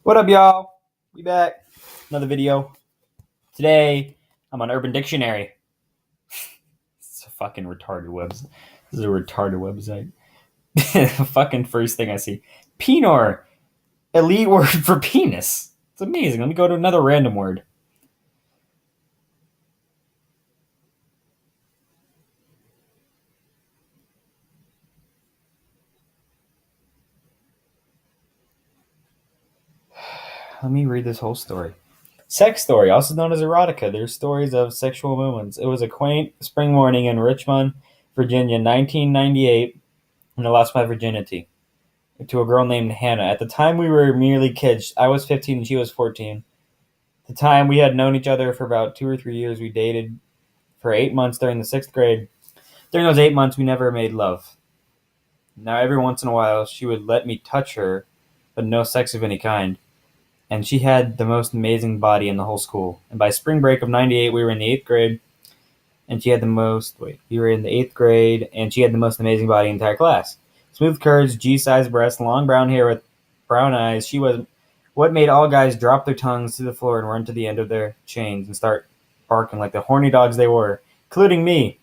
What up, y'all? We back. Another video. Today, I'm on Urban Dictionary. It's a fucking retarded website. This is a retarded website. Fucking first thing I see. Penor. Elite word for penis. It's amazing. Let me go to another random word. Let me read this whole story. Sex story, also known as erotica. They're stories of sexual moments. It was a quaint spring morning in Richmond, Virginia, 1998, when I lost my virginity to a girl named Hannah. At the time, we were merely kids. I was 15 and she was 14. At the time, we had known each other for about 2 or 3 years. We dated for 8 months during the sixth grade. During those 8 months, we never made love. Now, every once in a while, she would let me touch her, but no sex of any kind. And she had the most amazing body in the whole school. And by spring break of 98, we were in the eighth grade, and she had the most, we were in the eighth grade, and she had the most amazing body in the entire class. Smooth curves, G-sized breasts, long brown hair with brown eyes. She was what made all guys drop their tongues to the floor and run to the end of their chains and start barking like the horny dogs they were, including me.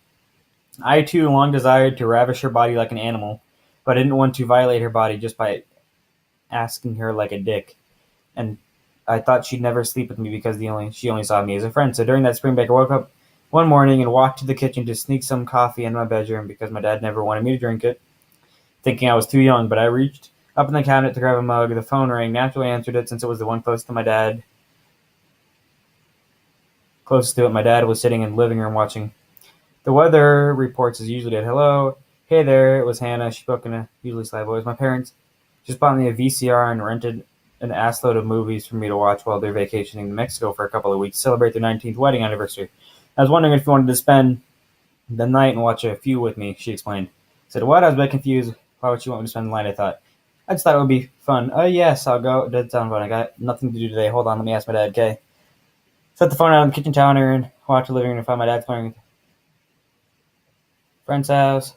I, too, long desired to ravish her body like an animal, but I didn't want to violate her body just by asking her like a dick. And I thought she'd never sleep with me because she only saw me as a friend. So during that spring break, I woke up one morning and walked to the kitchen to sneak some coffee in my bedroom because my dad never wanted me to drink it, thinking I was too young. But I reached up in the cabinet to grab a mug. The phone rang. Naturally, I answered it since it was the one closest to my dad. Closest to it, my dad was sitting in the living room watching the weather reports as usually did. Hello, hey there. It was Hannah. She spoke in a usually sly voice. My parents just bought me a VCR and rented an assload of movies for me to watch while they're vacationing in Mexico for a couple of weeks to celebrate their 19th wedding anniversary. I was wondering if you wanted to spend the night and watch a few with me, she explained. I said, what? I was a bit confused. Why would she want me to spend the night? I just thought it would be fun. Oh, yes, I'll go. It did sound fun. I got nothing to do today. Hold on, let me ask my dad, okay? Set the phone out on the kitchen counter and walked to the living room to find my dad playing at a friend's house.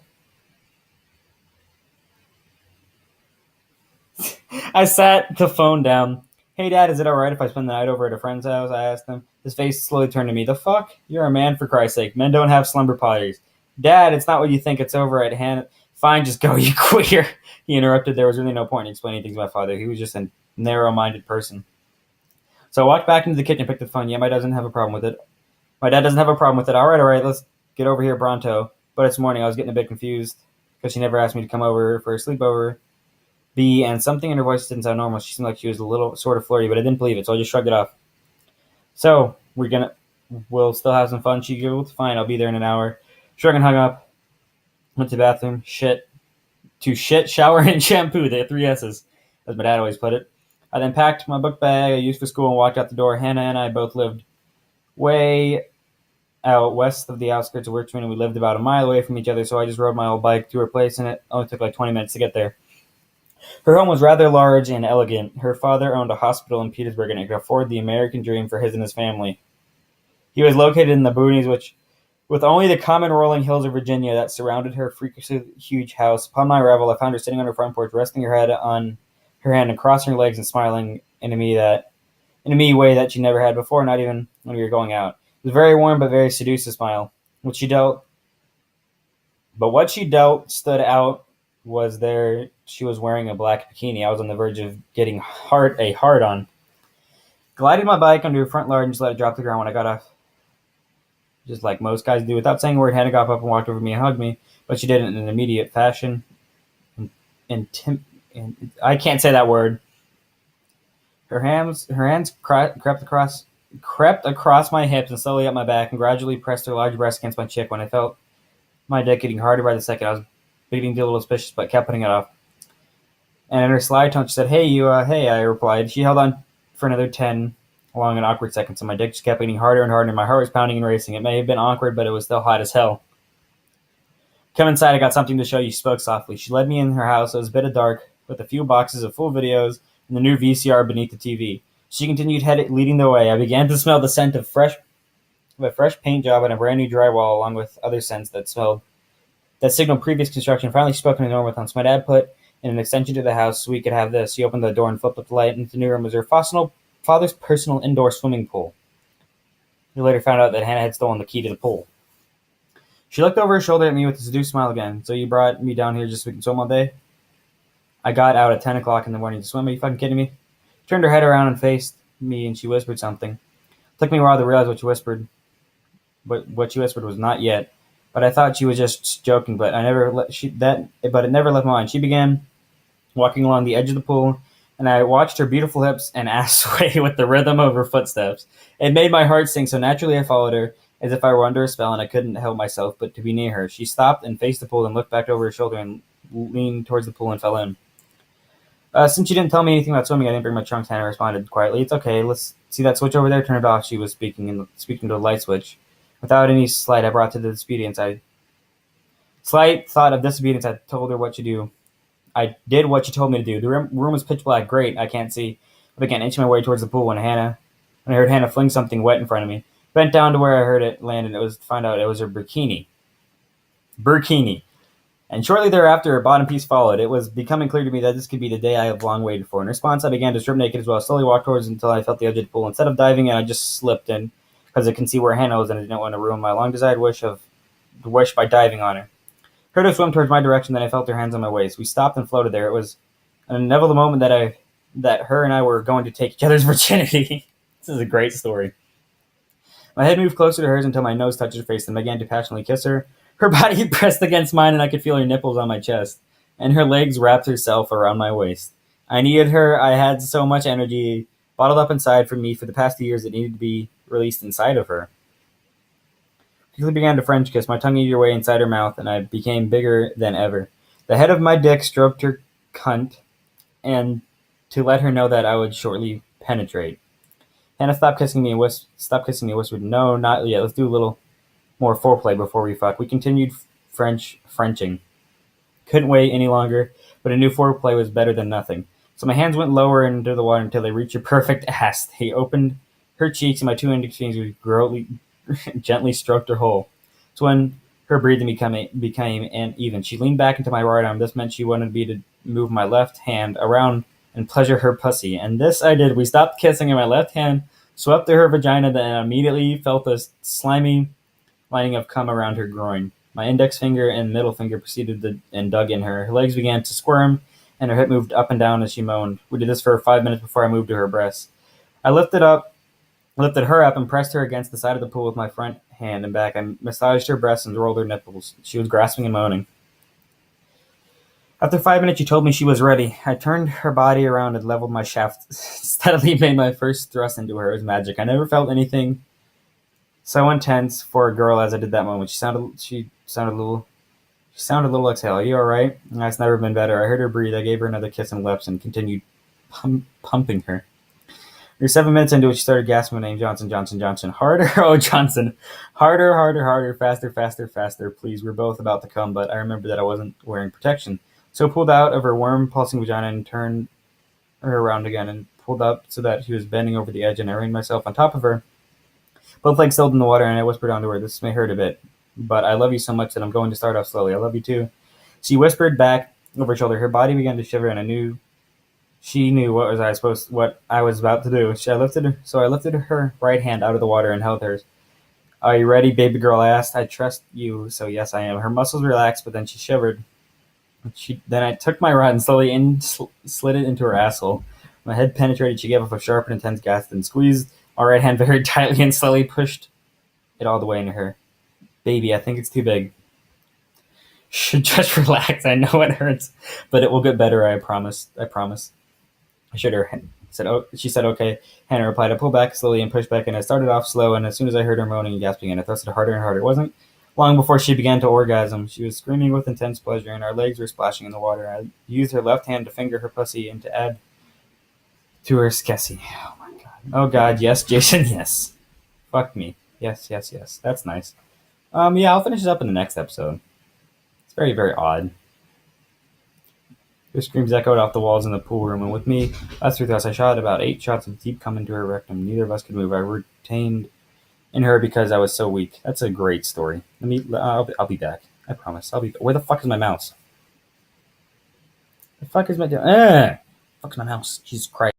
I sat the phone down. Hey, Dad, is it all right if I spend the night over at a friend's house? I asked him. His face slowly turned to me. The fuck? You're a man, for Christ's sake. Men don't have slumber parties. Dad, it's not what you think. It's over at Hannah. Fine, just go, you queer. He interrupted. There was really no point in explaining things to my father. He was just a narrow-minded person. So I walked back into the kitchen and picked up the phone. Yeah, my dad doesn't have a problem with it. My dad doesn't have a problem with it. All right, let's get over here pronto. But it's morning. I was getting a bit confused because she never asked me to come over for a sleepover. B, and something in her voice didn't sound normal. She seemed like she was a little sort of flirty, but I didn't believe it, so I just shrugged it off. So, we'll still have some fun. She giggled. Fine, I'll be there in an hour. Shrugged and hung up. Went to the bathroom. Shit, shower, and shampoo. They had 3 S's, as my dad always put it. I then packed my book bag I used for school and walked out the door. Hannah and I both lived way out west of the outskirts of Richmond, and we lived about a mile away from each other, so I just rode my old bike to her place, and it only took like 20 minutes to get there. Her home was rather large and elegant. Her father owned a hospital in Petersburg and it could afford the American dream for his and his family. He was located in the boonies, which, with only the common rolling hills of Virginia that surrounded her freakishly huge house. Upon my arrival, I found her sitting on her front porch, resting her head on her hand and crossing her legs and smiling in a me way that she never had before, not even when we were going out. It was very warm but very seductive smile. What she dealt stood out was she was wearing a black bikini. I was on the verge of getting a hard on. Glided my bike under her front yard and just let it drop to the ground when I got off. Just like most guys do. Without saying a word, Hannah got up and walked over me and hugged me, but she did it in an immediate fashion. I can't say that word. Her hands crept across my hips and slowly up my back and gradually pressed her large breast against my cheek. When I felt my dick getting harder by the second, I was beginning to get a little suspicious, but kept putting it off. And in her sly tone, she said, hey, I replied. She held on for another 10 long and awkward seconds, and my dick just kept getting harder and harder, and my heart was pounding and racing. It may have been awkward, but it was still hot as hell. Come inside, I got something to show you, she spoke softly. She led me in her house. It was a bit of dark, with a few boxes of full videos and the new VCR beneath the TV. She continued leading the way. I began to smell the scent of a fresh paint job and a brand new drywall, along with other scents that signaled previous construction. Finally, she spoke in a normal tone. So my dad put in an extension to the house so we could have this. She opened the door and flipped up the light, and into the new room was her father's personal indoor swimming pool. He later found out that Hannah had stolen the key to the pool. She looked over her shoulder at me with a seduced smile again. So you brought me down here just so we can swim all day? I got out at 10 o'clock in the morning to swim. Are you fucking kidding me? She turned her head around and faced me, and she whispered something. It took me a while to realize what she whispered. But what she whispered was not yet. But I thought she was just joking. But it never left my mind. She began walking along the edge of the pool, and I watched her beautiful hips and ass sway with the rhythm of her footsteps. It made my heart sing, so naturally I followed her, as if I were under a spell, and I couldn't help myself but to be near her. She stopped and faced the pool and looked back over her shoulder and leaned towards the pool and fell in. Since you didn't tell me anything about swimming, I didn't bring my trunks. Hannah responded quietly. It's okay. Let's see that switch over there. Turn it off. She was speaking to the light switch. Without any slight, I brought to the disobedience. Slight thought of disobedience. I told her what to do. I did what she told me to do. The room was pitch black. Great. I can't see. I began inching my way towards the pool when I heard Hannah fling something wet in front of me. Bent down to where I heard it land, and it was to find out it was her bikini. And shortly thereafter, her bottom piece followed. It was becoming clear to me that this could be the day I have long waited for. In response, I began to strip naked as well. I slowly walked towards until I felt the edge of the pool. Instead of diving in, I just slipped in because I can see where Hannah was, and I didn't want to ruin my long-desired wish by diving on her. Heard her swim towards my direction, then I felt her hands on my waist. We stopped and floated there. It was an inevitable moment that her and I were going to take each other's virginity. This is a great story. My head moved closer to hers until my nose touched her face and began to passionately kiss her. Her body pressed against mine, and I could feel her nipples on my chest, and her legs wrapped herself around my waist. I needed her. I had so much energy bottled up inside for me for the past 2 years that needed to be released inside of her. She began to French kiss. My tongue ate her way inside her mouth, and I became bigger than ever. The head of my dick stroked her cunt, and to let her know that I would shortly penetrate. Hannah stopped kissing me and whispered, "No, not yet. Let's do a little more foreplay before we fuck." We continued Frenching. Couldn't wait any longer, but a new foreplay was better than nothing. So my hands went lower into the water until they reached her perfect ass. They opened her cheeks, and my two index fingers gently stroked her hole. So when her breathing became uneven, she leaned back into my right arm. This meant she wanted me to move my left hand around and pleasure her pussy. And this I did. We stopped kissing, and my left hand swept to her vagina, then immediately felt a slimy lining of cum around her groin. My index finger and middle finger proceeded and dug in her. Her legs began to squirm, and her hip moved up and down as she moaned. We did this for 5 minutes before I moved to her breasts. I lifted her up and pressed her against the side of the pool with my front hand and back. I massaged her breasts and rolled her nipples. She was grasping and moaning. After 5 minutes, she told me she was ready. I turned her body around and leveled my shaft, steadily made my first thrust into her. It was magic. I never felt anything so intense for a girl as I did that moment. She sounded a little exhale. Are you all right? It's never been better. I heard her breathe. I gave her another kiss on the lips and continued pumping her. We were 7 minutes into it. She started gasping my name, Johnson. Harder, oh, Johnson. Harder, faster. Please, we're both about to come, but I remembered that I wasn't wearing protection. So I pulled out of her warm, pulsing vagina and turned her around again and pulled up so that she was bending over the edge, and I arranged myself on top of her. Both legs still in the water, and I whispered onto her, "This may hurt a bit, but I love you so much that I'm going to start off slowly. I love you too." She whispered back over her shoulder. Her body began to shiver, and she knew what I was about to do. I lifted her right hand out of the water and held hers. "Are you ready, baby girl?" I asked. "I trust you, so yes, I am." Her muscles relaxed, but then she shivered. Then I took my rod and slowly slid it into her asshole. My head penetrated. She gave off a sharp and intense gasp, and squeezed my right hand very tightly and slowly pushed it all the way into her. "Baby, I think it's too big." "Should just relax. I know it hurts, but it will get better. I promise. I should her hand. She said, "Okay." Hannah replied. I pulled back slowly and pushed back, and I started off slow, and as soon as I heard her moaning and gasping, and I thrusted harder and harder. It wasn't long before she began to orgasm. She was screaming with intense pleasure, and our legs were splashing in the water. I used her left hand to finger her pussy and to add to her skessy. Oh my god. Oh god, yes, Jason, yes. Fuck me. Yes. That's nice. Yeah, I'll finish this up in the next episode. It's very, very odd. Her screams echoed off the walls in the pool room, and with me, us through us, I shot about 8 shots of deep cum into her rectum. Neither of us could move. I retained in her because I was so weak. That's a great story. I'll be back. I promise. Where the fuck is my mouse? The fuck is my doing? Fuck's my mouse. Jesus Christ.